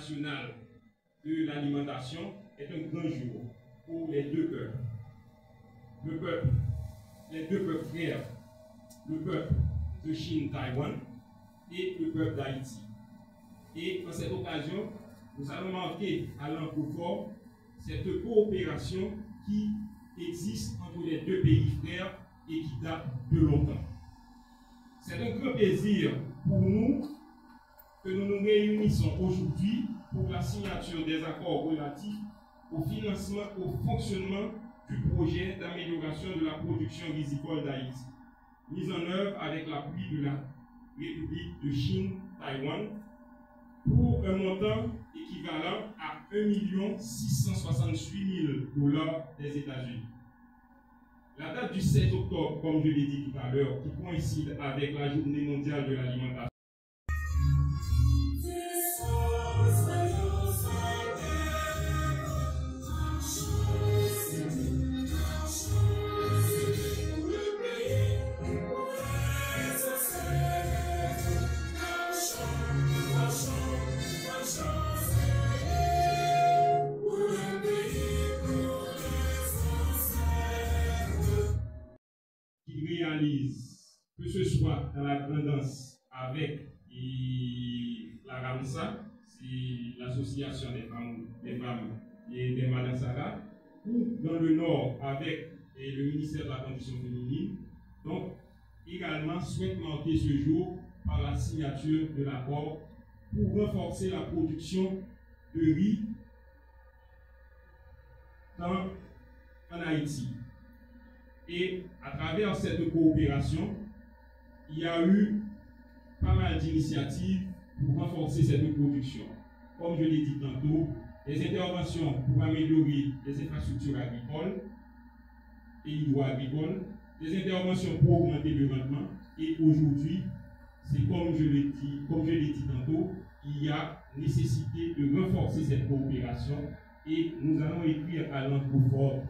national de l'alimentation est un grand jour pour les deux peuples. Les deux peuples frères, le peuple de Chine-Taïwan et le peuple d'Haïti. Et en cette occasion, nous allons marquer à l'encre fort cette coopération qui existe entre les deux pays frères et qui date de longtemps. C'est un grand plaisir pour nous que nous nous réunissons aujourd'hui pour la signature des accords relatifs au financement, au fonctionnement du projet d'amélioration de la production risicole d'Haïti, mise en œuvre avec l'appui de la République de Chine-Taïwan pour un montant équivalent à 1 668 000 $ des États-Unis. La date du 16 octobre, comme je l'ai dit tout à l'heure, qui coïncide avec la Journée mondiale de l'alimentation, réalise, que ce soit dans la tendance avec la RAMSA, c'est l'association des femmes et des Madansara, ou dans le Nord avec le ministère de la Condition féminine. Donc, également souhaite marquer ce jour par la signature de l'accord pour renforcer la production de riz en Haïti. Et à travers cette coopération, il y a eu pas mal d'initiatives pour renforcer cette production. Comme je l'ai dit tantôt, des interventions pour améliorer les infrastructures agricoles et hydro-agricoles, des interventions pour augmenter le rendement. Et aujourd'hui, c'est comme je l'ai dit tantôt, il y a nécessité de renforcer cette coopération et nous allons écrire à l'encre forte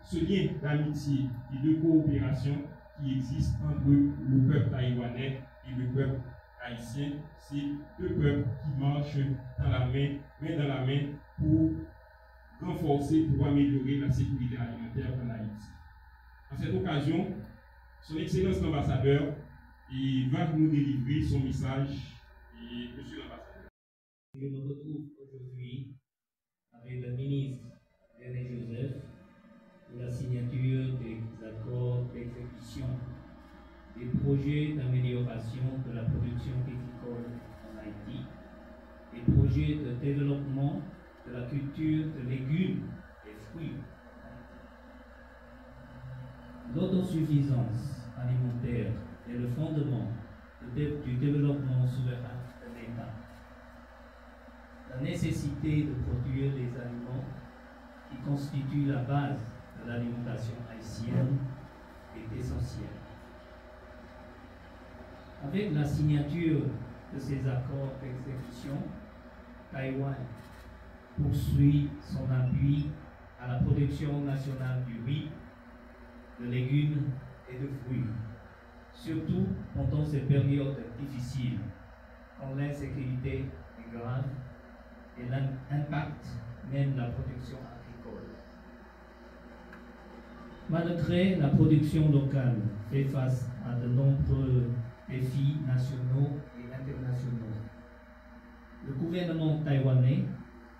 ce lien d'amitié et de coopération qui existe entre le peuple taïwanais et le peuple haïtien. C'est deux peuples qui marchent main dans la main pour renforcer, pour améliorer la sécurité alimentaire en Haïti. À cette occasion, son Excellence l'ambassadeur va nous délivrer son message. Et Monsieur l'ambassadeur. Je me retrouve aujourd'hui avec le ministre René Joseph pour la signature des accords d'exécution des projets d'amélioration de la production viticole en Haïti, des projets de développement de la culture de légumes et fruits. L'autosuffisance alimentaire est le fondement du développement souverain de l'État. La nécessité de produire des aliments qui constituent la base de l'alimentation haïtienne est essentielle. Avec la signature de ces accords d'exécution, Taïwan poursuit son appui à la production nationale du riz, de légumes et de fruits, surtout pendant ces périodes difficiles, quand l'insécurité est grave et l'impact même la production agricole. Malgré la production locale fait face à de nombreux défis nationaux et internationaux, le gouvernement taïwanais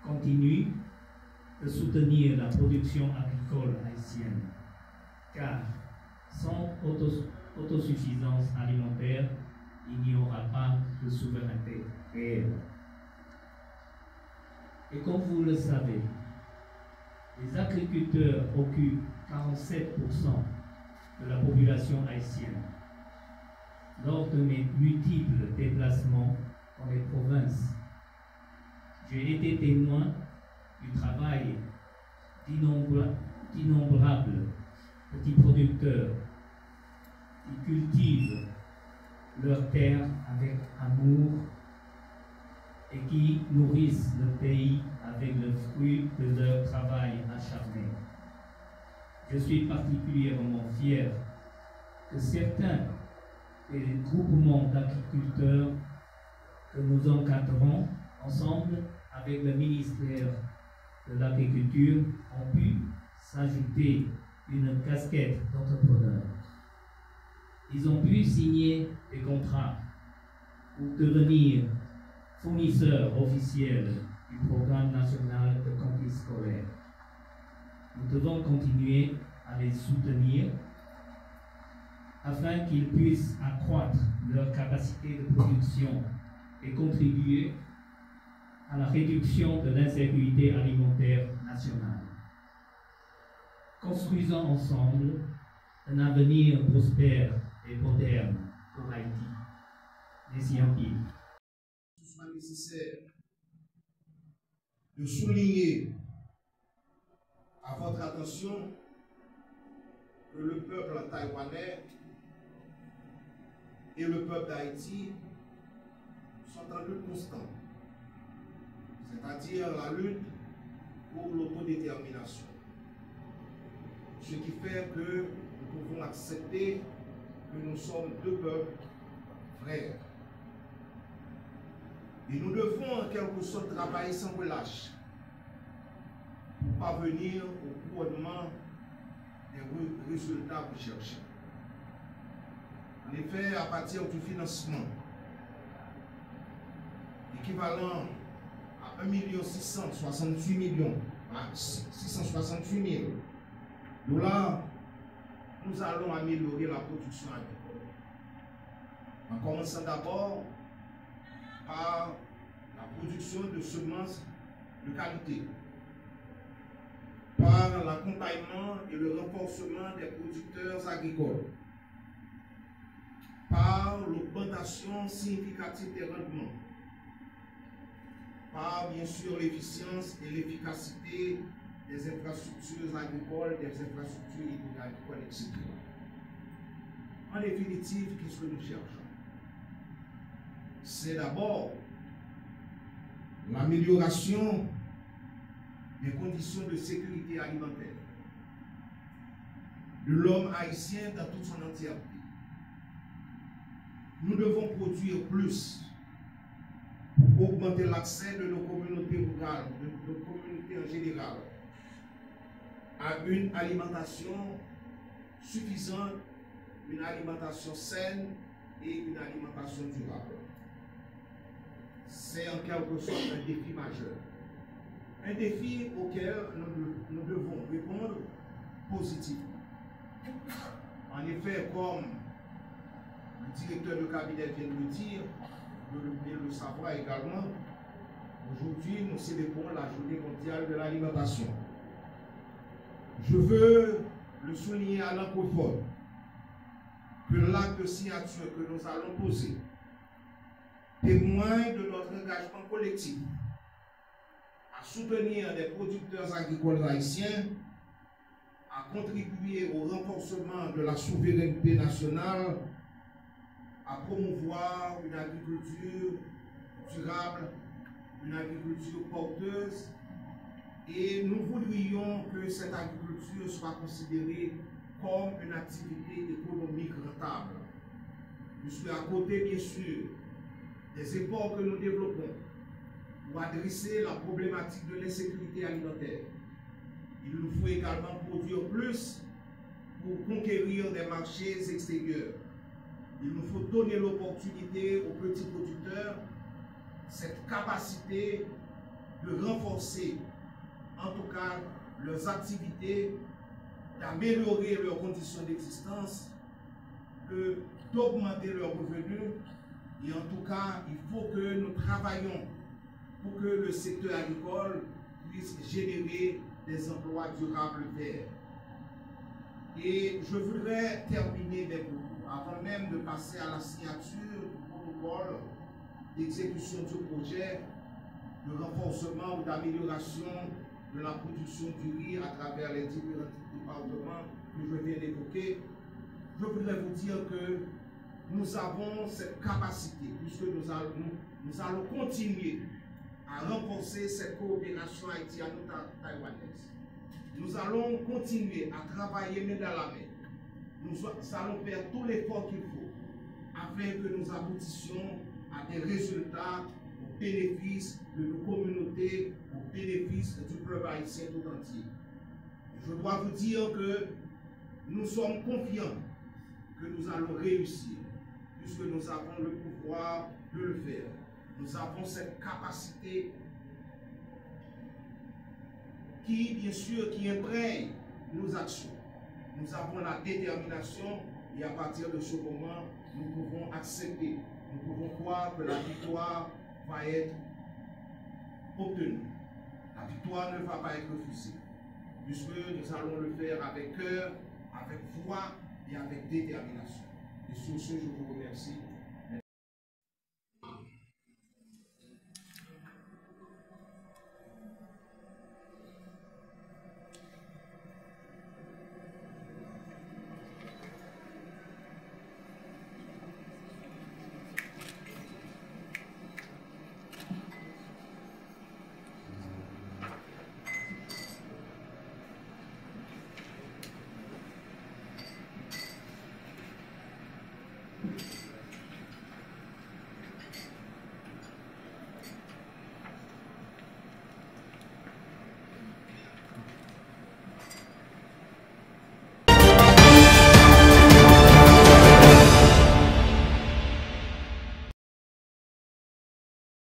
continue de soutenir la production agricole haïtienne, car sans autosuffisance alimentaire, il n'y aura pas de souveraineté réelle. Et comme vous le savez, les agriculteurs occupent 47% de la population haïtienne. Lors de mes multiples déplacements dans les provinces, j'ai été témoin du travail d'innombrables petits producteurs qui cultivent leurs terres avec amour et qui nourrissent le pays avec le fruit de leur travail acharné. Je suis particulièrement fier que certains des groupements d'agriculteurs que nous encadrons Ensemble, avec le ministère de l'Agriculture, ont pu s'ajouter une casquette d'entrepreneur. Ils ont pu signer des contrats pour devenir fournisseurs officiels du programme national de cantine scolaire. Nous devons continuer à les soutenir afin qu'ils puissent accroître leur capacité de production et contribuer à la réduction de l'insécurité alimentaire nationale. Construisons ensemble un avenir prospère et moderne pour Haïti. Merci en pile. Il soit nécessaire de souligner à votre attention que le peuple taïwanais et le peuple d'Haïti sont en lutte constante, c'est-à-dire la lutte pour l'autodétermination. Ce qui fait que nous pouvons accepter que nous sommes deux peuples frères. Et nous devons en quelque sorte travailler sans relâche pour parvenir au couronnement des résultats recherchés. En effet, à partir du financement équivalent à 1 668 000 $, nous allons améliorer la production agricole. En commençant d'abord par la production de semences de qualité, par l'accompagnement et le renforcement des producteurs agricoles, par l'augmentation significative des rendements, par bien sûr l'efficience et l'efficacité des infrastructures agricoles, des infrastructures agricoles, etc. En définitive, qu'est-ce que nous cherchons? C'est d'abord l'amélioration des conditions de sécurité alimentaire de l'homme haïtien dans toute son entièreté. Nous devons produire plus pour augmenter l'accès de nos communautés rurales, de nos communautés en général, à une alimentation suffisante, une alimentation saine et une alimentation durable. C'est en quelque sorte un défi majeur. Un défi auquel nous devons répondre positivement. En effet, comme le directeur de cabinet vient de le dire, vous devez le savoir également, aujourd'hui nous célébrons la journée mondiale de l'alimentation. Je veux le souligner à l'encre que l'acte de signature que nous allons poser témoigne de notre engagement collectif à soutenir des producteurs agricoles haïtiens, à contribuer au renforcement de la souveraineté nationale, à promouvoir une agriculture durable, une agriculture porteuse, et nous voudrions que cette agriculture soit considérée comme une activité économique rentable. Puisque à côté, bien sûr, des efforts que nous développons pour adresser la problématique de l'insécurité alimentaire, il nous faut également produire plus pour conquérir des marchés extérieurs. Il nous faut donner l'opportunité aux petits producteurs cette capacité de renforcer en tout cas leurs activités, d'améliorer leurs conditions d'existence, d'augmenter leurs revenus. Et en tout cas, il faut que nous travaillions pour que le secteur agricole puisse générer des emplois durables verts. Et je voudrais terminer mes propos, avant même de passer à la signature du protocole d'exécution du projet de renforcement ou d'amélioration de la production du riz à travers les différents départements que je viens d'évoquer. Je voudrais vous dire que nous avons cette capacité, puisque nous allons continuer à renforcer cette coopération haïtiano-taïwanaise. Nous allons continuer à travailler main dans la main. Nous allons faire tout l'effort qu'il faut afin que nous aboutissions à des résultats au bénéfice de nos communautés, au bénéfice du peuple haïtien tout entier. Je dois vous dire que nous sommes confiants que nous allons réussir, puisque nous avons le pouvoir de le faire. Nous avons cette capacité qui, bien sûr, qui imprègne nos actions. Nous avons la détermination et à partir de ce moment, nous pouvons accepter, nous pouvons croire que la victoire va être obtenue. La victoire ne va pas être refusée, puisque nous allons le faire avec cœur, avec foi et avec détermination. Et sur ce, je vous remercie.